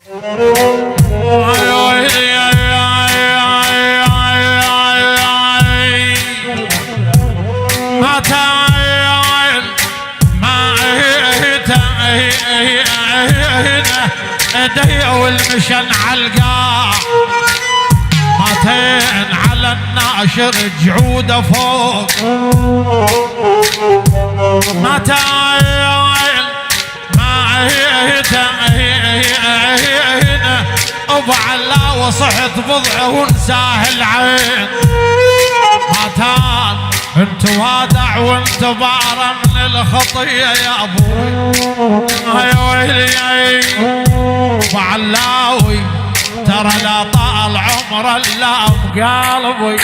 ايدي والمشن عالقاع ماتين على الناشر جعوده فوق ماتين ما هينا وبعلا وصحت بضعه ونساه العين ماتان انت وادع وانت بارا من الخطيه يا ابوي يا ويلي بعلاوي ترى لا طال عمر الا بقلبي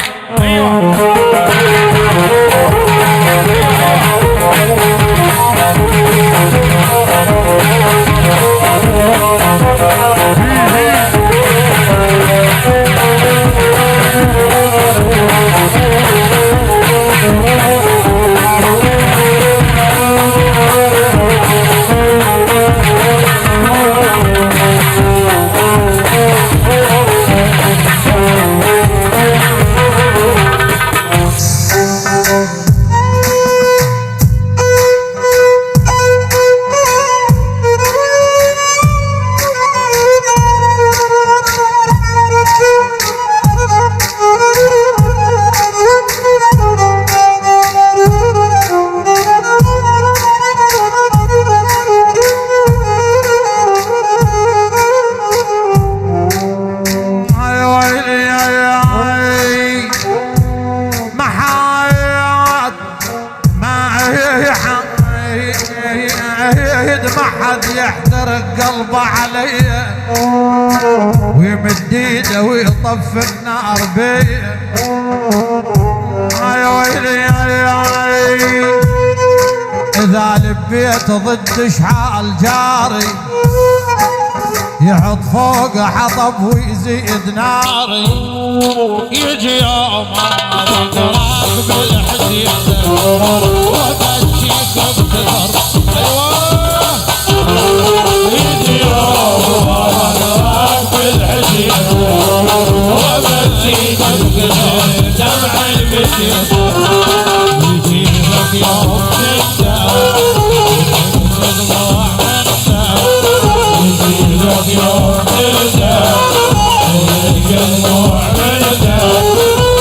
يحترق قلبه علي ويمد ايده ويطفي النار بي يا ويلي اذا لبيت ضد اشحال جاري يحط فوق حطب ويزيد ناري يجي يوم اراك بالحديد وبجيك بكثر يجي يوم اراك بالحديد وبجيك بكثر دمع البشر يجي لك يوم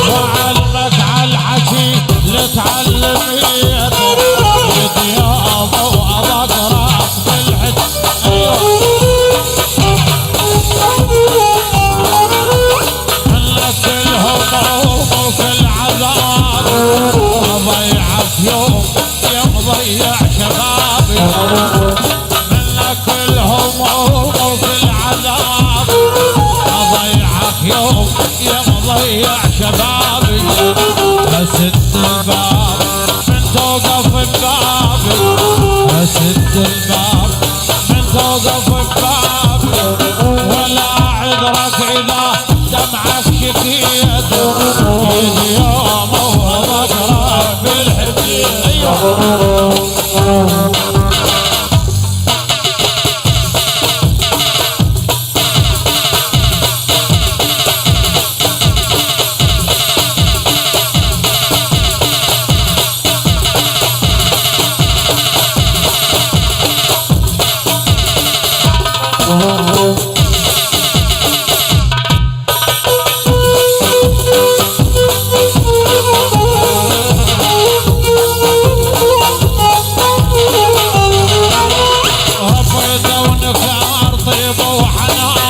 وعلمك عالحكي لتعلم يدي يا ابو اباك راس بالحد منك الهموم وكل عذاب اضيعك يوم يضيع شبابي منك الهموم وكل عذاب اضيعك يوم يضيع شبابي اسد الباب من توقف الباب اسد الباب من توقف الباب ولا عذرك اذا دمعك شكيت يجي يوم وذكرك بالحديد طيب وحنان